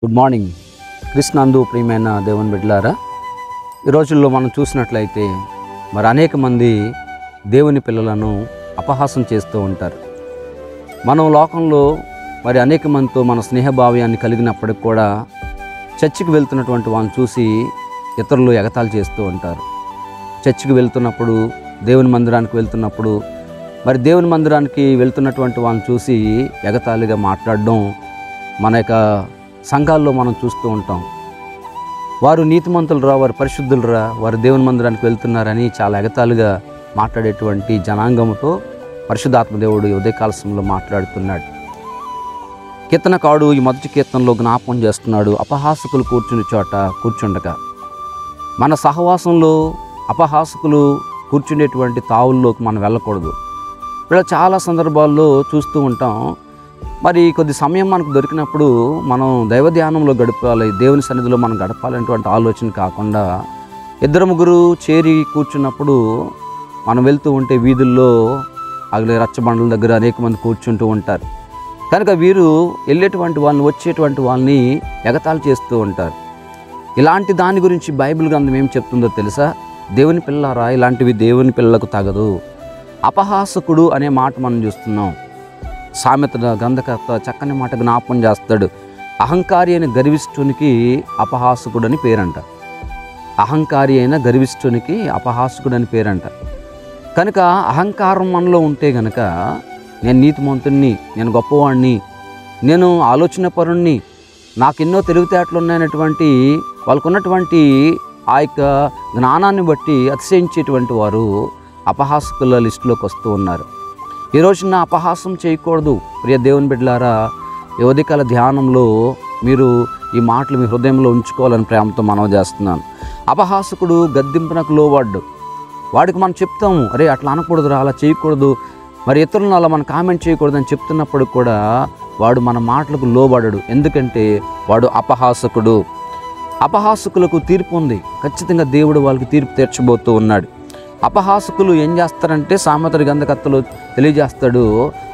Good morning క్రిస్నందు ప్రియమైన దేవుని బిడ్డలారా, ఈ రోజుల్లో మనం చూసినట్లయితే అనేక మంది దేవుని పిల్లలను అపహాసం చేస్తూ ఉంటారు. మనం లోకంలో అనేక మందితో మన స్నేహభావ్యాన్ని కలిగినప్పటికి కూడా చర్చికి వెళ్తున్నటువంటి వాళ్ళని చూసి ఇతరులు ఎగతాళి చేస్తూ ఉంటారు. చర్చికి వెళ్తున్నప్పుడు, దేవుని మందిరానికి వెళ్తున్నప్పుడు దేవుని మందిరానికి వెళ్తున్నటువంటి వాళ్ళని చూసి ఎగతాళిగా మాట్లాడడం మన యొక్క సంఘాల్లో మనం చూస్తూ ఉంటాం. వారు నీతిమంతులురా, వారు పరిశుద్ధులురా, వారు దేవుని మందిరానికి వెళ్తున్నారని చాలా ఎగతాళిగా మాట్లాడేటువంటి జనాంగంతో పరిశుద్ధాత్మ దేవుడు ఉదయకాల సమయంలో మాట్లాడుతున్నాడు. కీర్తనకారుడు ఈ మొదటి కీర్తనలో జ్ఞాపకం చేస్తున్నాడు, అపహాసకులు కూర్చుని చోట కూర్చుండక. మన సహవాసంలో అపహాసకులు కూర్చునేటువంటి తావుల్లోకి మనం వెళ్ళకూడదు. ఇలా చాలా సందర్భాల్లో చూస్తూ ఉంటాం. కొద్ది సమయం మనకు దొరికినప్పుడు మనం దైవ ధ్యానంలో గడపాలి, దేవుని సన్నిధిలో మనం గడపాలనేటువంటి ఆలోచన కాకుండా ఇద్దరు ముగ్గురు చేరి కూర్చున్నప్పుడు మనం వెళ్తూ ఉంటే వీధుల్లో అగలే రచ్చబండల దగ్గర అనేక మంది కూర్చుంటూ ఉంటారు. కనుక వీరు వెళ్ళేటువంటి వాళ్ళని, వచ్చేటువంటి వాళ్ళని ఎగతాళి చేస్తూ ఉంటారు. ఇలాంటి దాని గురించి బైబిల్ గ్రంథం ఏం చెప్తుందో తెలుసా? దేవుని పిల్లలారా, ఇలాంటివి దేవుని పిల్లలకు తగదు. అపహాసకుడు అనే మాట మనం చూస్తున్నాం. సామెత గ్రంథకర్త చక్కని మాట జ్ఞాపకం చేస్తాడు. అహంకారి అయిన గర్విష్ఠునికి అపహాసకుడు అని పేరంట. అహంకారి అయిన గర్విష్ఠునికి అపహాసకుడు అని పేరంట. కనుక అహంకారం మనలో ఉంటే గనక నేను నీతిమంతుణ్ణి, నేను గొప్పవాడిని, నేను ఆలోచన పరుణ్ణి, నాకు ఎన్నో తెలివితేటలు ఉన్నాయనేటువంటి వాళ్ళకున్నటువంటి ఆ యొక్క జ్ఞానాన్ని బట్టి అతిశయించేటువంటి వారు అపహాసకుల లిస్టులోకి వస్తూ ఉన్నారు. ఈ రోజున అపహాసం చేయకూడదు. ప్రియ దేవుని బిడ్డలారా, ఈ ఉదయకాల ధ్యానంలో మీరు ఈ మాటలు మీ హృదయంలో ఉంచుకోవాలని ప్రేమతో మనవి చేస్తున్నాను. అపహాసకుడు గద్దింపునకు లోబడ్డు. వాడికి మనం చెప్తాము, అరే అట్లా అనకూడదురా, అలా చేయకూడదు, ఇతరులను అలా మనం కామెంట్ చేయకూడదు అని చెప్తున్నప్పుడు కూడా వాడు మన మాటలకు లోబడడు. ఎందుకంటే వాడు అపహాసకుడు. అపహాసకులకు తీర్పు ఉంది. ఖచ్చితంగా దేవుడు వాళ్ళకి తీర్పు తీర్చబోతూ ఉన్నాడు. అపహాసకులు ఏం చేస్తారంటే సామెత గ్రంథకర్తలు తెలియజేస్తాడు,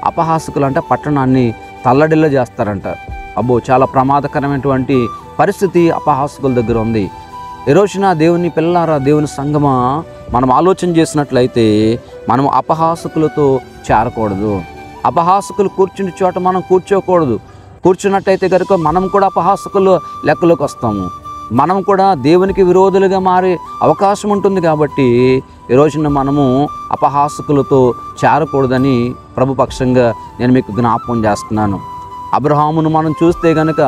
అపహాసకులు అంటే పట్టణాన్ని తల్లడిల్ల చేస్తారంట. అబ్బో, చాలా ప్రమాదకరమైనటువంటి పరిస్థితి అపహాసకుల దగ్గర ఉంది. ఈ రోజున దేవుని పిల్లారా, దేవుని సంగమా, మనం ఆలోచన చేసినట్లయితే మనం అపహాసకులతో చేరకూడదు. అపహాసకులు కూర్చుని చోట మనం కూర్చోకూడదు. కూర్చున్నట్టయితే కనుక మనం కూడా అపహాసకులు లెక్కలోకి వస్తాము. మనం కూడా దేవునికి విరోధులుగా మారే అవకాశం ఉంటుంది. కాబట్టి ఈ రోజున మనము అపహాసకులతో చేరకూడదని ప్రభుపక్షంగా నేను మీకు జ్ఞాపకం చేస్తున్నాను. అబ్రహామును మనం చూస్తే కనుక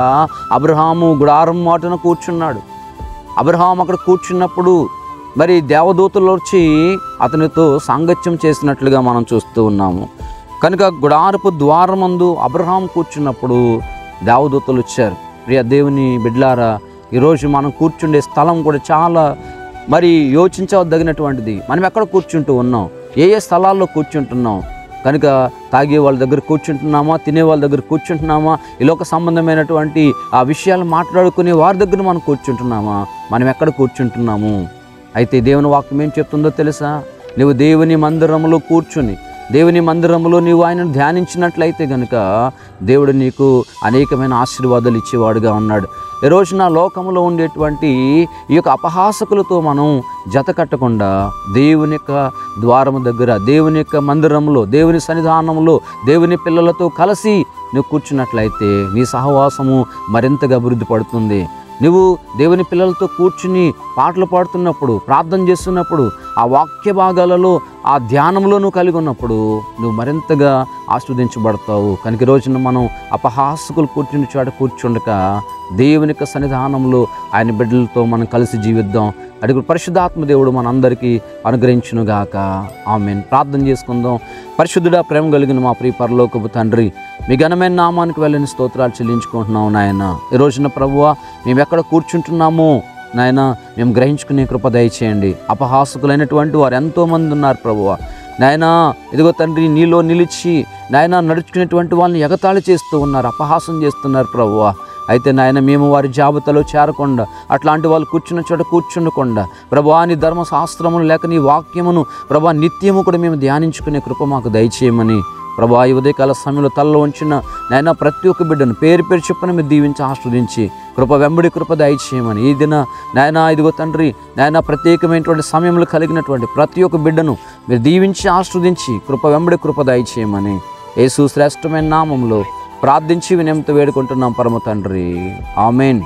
అబ్రహాము గుడారం మాటున కూర్చున్నాడు. అబ్రహాము అక్కడ కూర్చున్నప్పుడు దేవదూతలు వచ్చి అతనితో సాంగత్యం చేసినట్లుగా మనం చూస్తూ ఉన్నాము. కనుక గుడారపు ద్వారమందు అబ్రహాం కూర్చున్నప్పుడు దేవదూతలు వచ్చారు. ప్రియ దేవుని బిడ్డలారా, ఈరోజు మనం కూర్చుండే స్థలం కూడా చాలా యోచించదగినటువంటిది. మనం ఎక్కడ కూర్చుంటూ ఉన్నాం, ఏ స్థలాల్లో కూర్చుంటున్నాం? కనుక తాగే వాళ్ళ దగ్గర కూర్చుంటున్నామా, తినే వాళ్ళ దగ్గర కూర్చుంటున్నామా, ఈ లోక సంబంధమైనటువంటి ఆ విషయాలు మాట్లాడుకునే వారి దగ్గర మనం కూర్చుంటున్నామా? మనం ఎక్కడ కూర్చుంటున్నాము? అయితే దేవుని వాక్యం ఏం చెప్తుందో తెలుసా? నువ్వు దేవుని మందిరంలో కూర్చుని, దేవుని మందిరంలో నీవు ఆయనను ధ్యానించినట్లయితే కనుక దేవుడు నీకు అనేకమైన ఆశీర్వాదాలు ఇచ్చేవాడుగా ఉన్నాడు. ఈ రోజున లోకంలో ఉండేటువంటి ఈ యొక్క అపహాసకులతో మనం జత కట్టకుండా దేవుని యొక్క ద్వారము దగ్గర, దేవుని యొక్క మందిరంలో, దేవుని సన్నిధానంలో దేవుని పిల్లలతో కలిసి నువ్వు కూర్చున్నట్లయితే నీ సహవాసము మరింతగా అభివృద్ధి పడుతుంది. నువ్వు దేవుని పిల్లలతో కూర్చుని పాటలు పాడుతున్నప్పుడు, ప్రార్థన చేస్తున్నప్పుడు, ఆ వాక్య భాగాలలో, ఆ ధ్యానంలో నువ్వు కలిగి ఉన్నప్పుడు నువ్వు మరింతగా ఆస్వాదించబడతావు. కనుక ఈ రోజున మనం అపహాసకులు కూర్చుని చోట కూర్చుండక దేవుని యొక్క సన్నిధానంలో ఆయన బిడ్డలతో మనం కలిసి జీవిద్దాం. అడుగు పరిశుద్ధాత్మ దేవుడు మనందరికీ అనుగ్రహించునుగాక. ఆమేన్. ప్రార్థన చేసుకుందాం. పరిశుద్ధుడా, ప్రేమ కలిగిన మా ప్రియ పరలోకపు తండ్రి, మీ ఘనమైన నామానికి వెళ్ళని స్తోత్రాలు చెల్లించుకుంటున్నాం నాయన. ఈ రోజున ప్రభువా, మేము ఎక్కడ కూర్చుంటున్నామో నాయన మేము గ్రహించుకునే కృప దయచేయండి. అపహాసకులైనటువంటి వారు ఎంతోమంది ఉన్నారు ప్రభువా. నాయనా, ఇదిగో తండ్రి, నీలో నిలిచి నాయన నడుచుకునేటువంటి వాళ్ళని ఎగతాళి చేస్తూ ఉన్నారు, అపహాసం చేస్తున్నారు ప్రభువా. అయితే నాయన, మేము వారి జాబితాలో చేరకుండా, అట్లాంటి వాళ్ళు కూర్చున్న చోట కూర్చుండకుండా ప్రభువా, నీ ధర్మశాస్త్రమును లేక నీ వాక్యమును ప్రభువా నిత్యము కూడా మేము ధ్యానించుకునే కృప మాకు దయచేయమని ప్రభా ఈ ఉదయకాల సమయంలో తలలో ఉంచిన నాయన ప్రతి ఒక్క బిడ్డను పేరు పేరు చొప్పున మీరు దీవించి ఆస్వాదించి కృప వెంబడి కృప దయచేయమని ఈ దిన నాయన ఇదిగో తండ్రి నాయన ప్రత్యేకమైనటువంటి సమయంలో కలిగినటువంటి ప్రతి ఒక్క బిడ్డను మీరు దీవించి ఆస్వాదించి కృప వెంబడి కృప దయచేయమని యేసు శ్రేష్టమైన నామంలో ప్రార్థించి వినయంతో వేడుకుంటున్నాం పరమ తండ్రి. ఆమేన్.